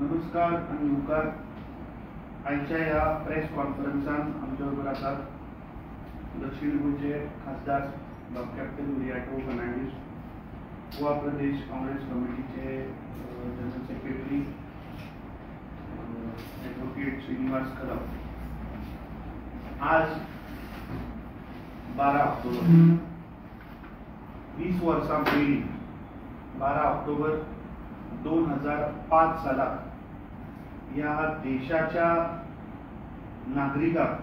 नमस्कार आणि उपकार. आजच्या या प्रेस कॉन्फरन्सान आमच्या बरोबर आसात दक्षिण गोंयचे खासदार डॉ. कॅप्टन विरियाटो फर्नांडीस, गोवा प्रदेश काँग्रेस कमिटीचे जनरल सेक्रेटरी ॲडव्होकेट श्रीनिवास कदम. आज 12 ऑक्टोबर 20 वर्सां पयलीं 12 ऑक्टोबर 2005 सालाक या देशाच्या नागरिकांक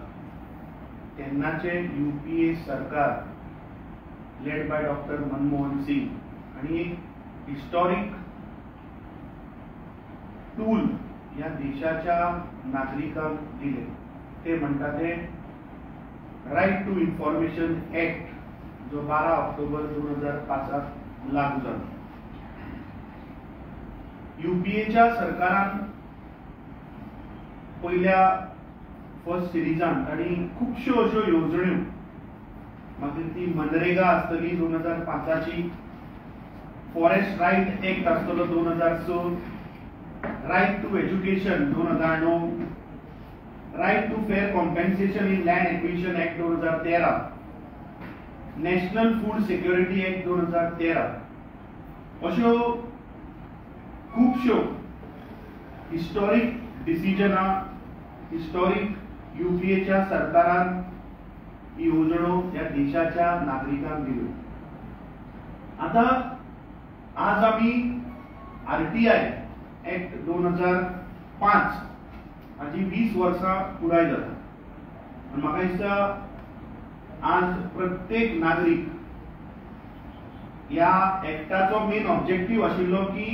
तेन्नाचे UPA सरकार led by doctor Manmohan Singh आणि एक हिस्टॉरिक टूल या देशाच्या नागरिकांक दिले. ते म्हणटा ते राईट टू इन्फॉर्मेशन ऍक्ट, जो 12 ऑक्टोबर 2005 लागू झाला. UPAच्या सरकारान पहिल्या फर्स्ट सिरीजान ताणी खूपश्यो अश्यो योजण्यो, मागीर ती मनरेगा आसतली 2005ची, फॉरेस्ट राईट ऍक्ट आसतलो 2006, right to education 2009, right to fair compensation in land acquisition act 2013, national food security act 2013, अश्यो खूपश्यो हिस्टॉरिक डिसिजनां, हिस्टॉरिक UPAच्या सरकारान योजनो या देशाच्या नागरिकांक दिल्यो. आता आज आमी RTI ऍक्ट 2005 हाची 20 वर्सां पुराय जाता. आनी म्हाका दिसता आज प्रत्येक नागरीक या ऍक्टाचो मेन ऑब्जेक्टिव्ह आशिल्लो की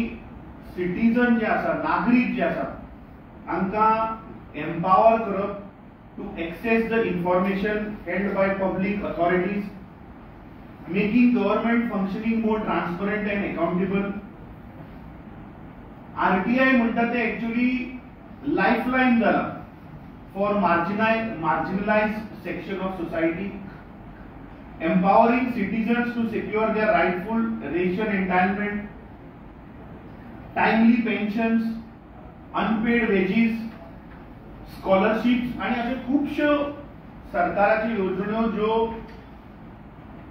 सिटीजन जे आसा, नागरीक जे आसा, हांकां एम्पावर करप to access the information held by public authorities, making government functioning more transparent and accountable. RTI म्हणटा ते एक्चुअली लाईफलाईन जाला for marginalised section of society, empowering citizens to secure their rightful ration entitlement, timely pensions, unpaid wages, scholarships आणि अशा खूपश्यो सरकाराची योजण्यो ज्यो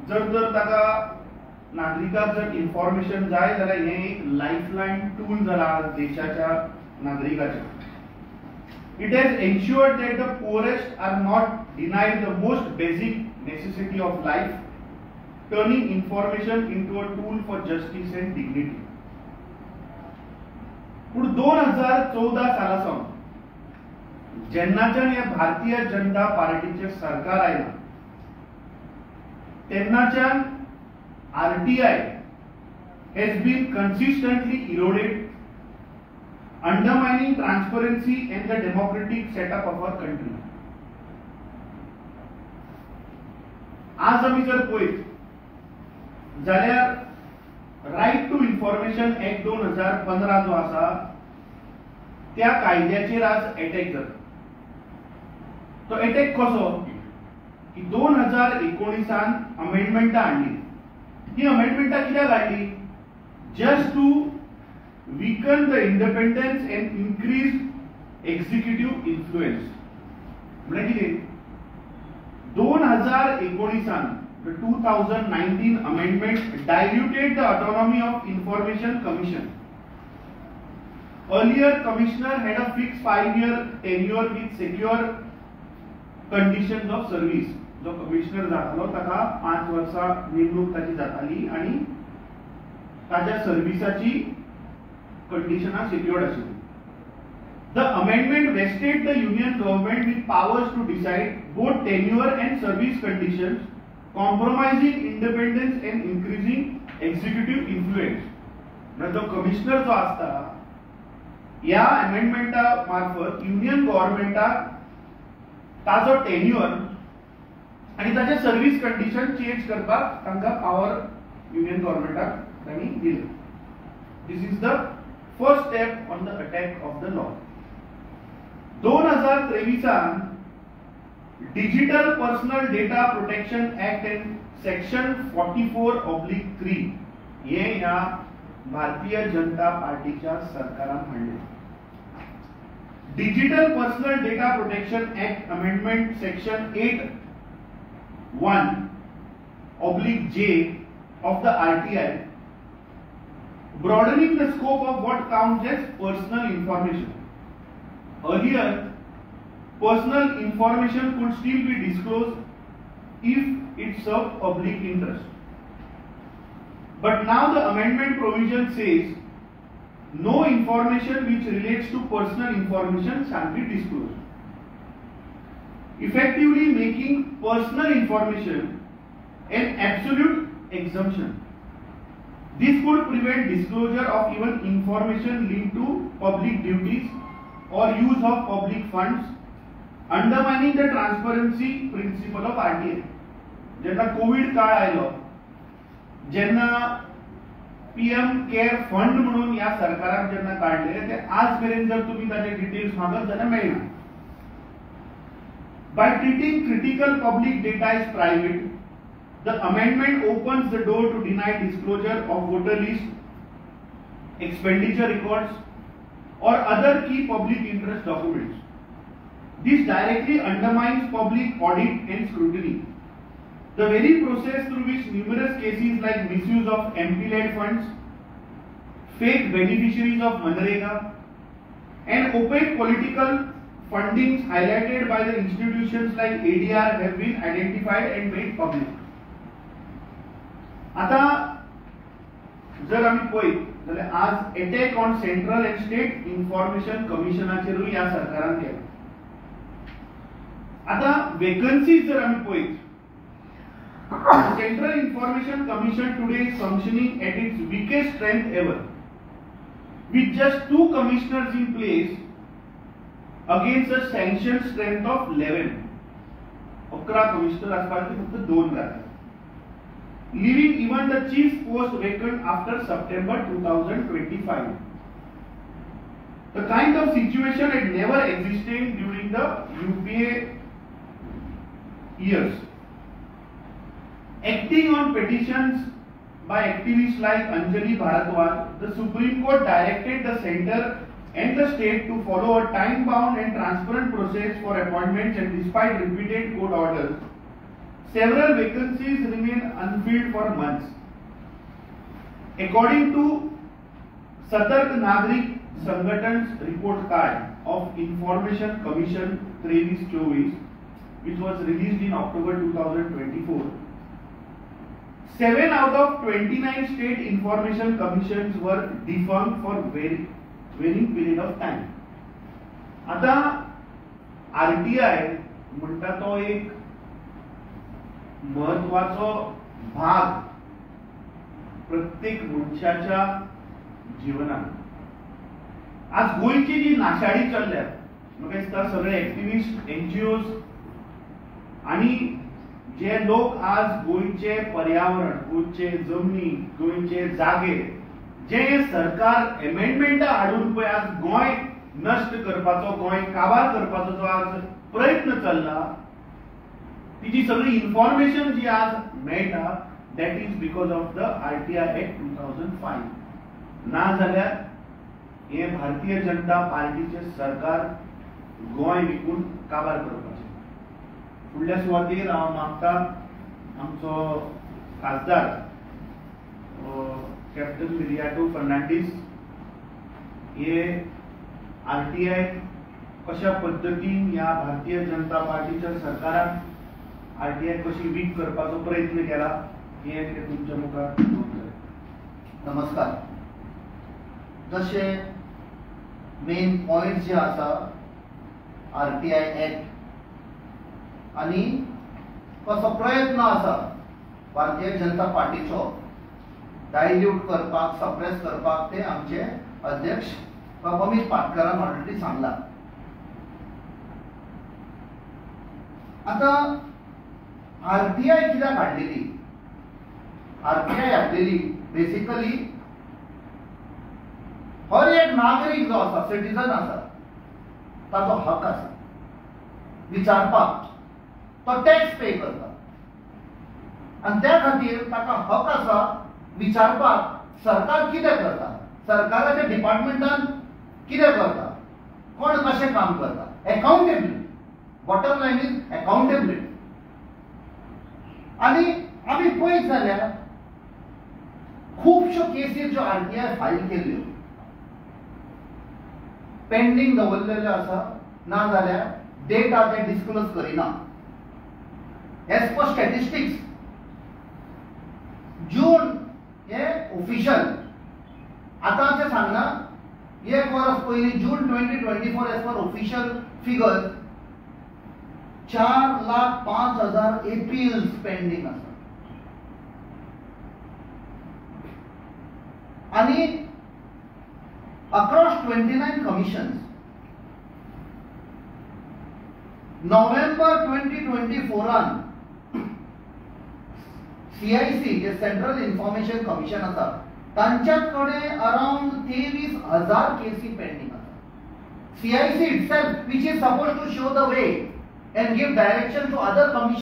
जर ताका नागरिकाक जर इन्फॉर्मेशन जाय जाल्यार हे एक लाईफलाईन टूल जाला देशाच्या नागरिकाचे. It has ensured that the poorest are not denied the most basic necessity of life, turning information into a tool for justice and dignity. पण 2014 सालासावन जेन्नाच्यान ह्या भारतीय जनता पार्टीचे सरकार आयला तेन्नाच्यान RTI has been consistently eroded, undermining transparency and the democratic setup of our country. आज आम्ही जर पळयत जाल्यार राईट टू इन्फॉर्मेशन ऍक्ट 2015 जो आसा त्या कायद्याचेर आज अटॅक जाता. तो अटॅक कसो की 2019 अमेंडमेंटां हाडली. ही अमेंडमेंटां कित्याक हाडली? Just to weaken the independence and increase executive influence. म्हणजे किती 2019 the 2019 amendment diluted the autonomy of Information Commission. Earlier commissioner had a fixed 5-year tenure with secure conditions of service. जो कमिशनर जातालो ताका 5 वर्सां नेमणूक ताची जाताली आणि ताच्या सर्विसाची कंडिशनां सिक्युअर्ड आशिल्ली. The amendment vested the union government with powers to decide both tenure and service conditions, compromising independence and increasing executive influence. म्हणजे जो कमिशनर जो असता या अमेंडमेंटा मार्फत युनियन गव्हर्नमेंटाक ताजो टेन्युअर आणि ताचे सर्विस कंडिशन चेंज करपाक तांकां पावर युनियन गव्हर्नमेंटाक तांणी दिले. This is the first step on the attack of the law. 2023 digital personal data protection act and section 44/3 हे ह्या भारतीय जनता पार्टीच्या सरकारान हाडले. Digital Personal Data Protection Act Amendment Section 8(1)(j) of the RTI, broadening the scope of what counts as personal information. Earlier, personal information could still be disclosed if it served public interest. But now the amendment provision says no information which relates to personal information shall be disclosed, effectively making personal information an absolute exemption. This could prevent disclosure of even information linked to public duties or use of public funds, undermining the transparency principle of RTI. जेन्ना Covid काळ आयलो, जेन्ना PM care fund म्हणून या सरकारान जेन्ना काढले, ते आज पर्यंत जर तुम्ही ताचे डिटेल्स मागत जाल्यार मेळना. By treating critical public data as private, the amendment opens the door to deny disclosure of voter list, expenditure records, or other key public interest documents. This directly undermines public audit and scrutiny. The very process through which numerous cases like misuse of MP-led funds, fake beneficiaries of Manrega, and opaque political fundings highlighted by the institutions like ADR have been identified and made public. आता जर आम्ही पळयत जाल्यार आज attack on central and state information कमिशनाचेरूय ह्या सरकारान केला. आता वेकन्सीज जर आम्ही पळयत, Central Information Commission today is functioning at its weakest strength ever, with just 2 commissioners in place against a sanctioned strength of 11. 11 commissioners आसपास फक्त 2 जातात, leaving even the chief post vacant after September 2025. The kind of situation had never existed during the UPA years. Acting on petitions by activists like Anjali Bharadwaj, the Supreme Court directed the centre and the state to follow a time-bound and transparent process for appointments, and despite repeated court orders, several vacancies remain unfilled for months. According to Satark Nagrik Sangatan's report card of Information Commission 23-24, which was released in October 2024, 7 out of 29 state information commissions were defunct for varying period of time. आता RTI म्हणटा तो एक महत्वाचो भाग प्रत्येक मनशाच्या जीवनात. आज गोयची जी नाशाडी चल्ल्या, म्हाका दिसता सगळे एक्टिविस्ट, एनजीओज आणि जे लोक आज गोयचे पर्यावरण, गोयचे जमनी, गोयचे जागे, जे सरकार अमेंडमेंट हाडून पळय आज गोय नष्ट करपाचो, गोय काबार करपाचो जो आज प्रयत्न चल्ला, तिची सगळी इन्फॉर्मेशन जी आज मेळटा, that is because of the RTI act 2005. ना जाल्यार हे भारतीय जनता पार्टीचे सरकार गोय विकून काबार करपाचें. फुडल्या सुवातेर हांव मागता आमचो खासदार कॅप्टन मिरियाटो फर्नांडीस हे आरटीआय कशा पद्धतीन ह्या भारतीय जनता पार्टीच्या सरकारान आरटीआय कशी वीक करपाचो प्रयत्न केला हे ते तुमच्या मुखार दवरतले. नमस्कार. जशे मेन पॉइंट जे आसा आरटीआय एक्ट आणि कसो प्रयत्न आसा भारतीय जनता पार्टीचो डायल्यूट करपाक, सप्रेस करपाक, ते आमचे अध्यक्ष अमित पाटकरान ऑलरेडी सांगला. आता आरटीआय कित्याक हाडलेली? आरटीआय हाडलेली बेसिकली हर एक नागरीक जो आसा, सिटीजन आसा, ताचो हक आसा विचारपाक, तो टॅक्स पे करता, आणि त्या खातीर ताका हक आसा विचारपाक सरकार कितें करता, सरकाराच्या डिपार्टमेंटान कितें करता, कोण कशें काम करता, accountability. Bottom line is accountability. आणि आमी पळयत जाल्यार खुबश्यो केसीस ज्यो आरटीआय फायल केल्ल्यो पेंडिंग दवरलेल्यो आसा, नाजाल्यार डेटा ते डिस्क्लोज करिना. एज पर स्टॅटिस्टिक्स जून हे ऑफिशियल आतांचे सांगना, एक वर्स पयलीं June 2024 as per official figure 4,05,000 appeals pending आसा. आणि अक्रॉस 29 कमिशन्स नोव्हेंबर 2024 CIC जे सेंट्रल इन्फॉर्मेशन कमिशन आसा तांच्याकडे अराउंड 23,000 केसी पेंडिंग आसा. CIC itself, which is supposed to show the way and give direction to other commissions,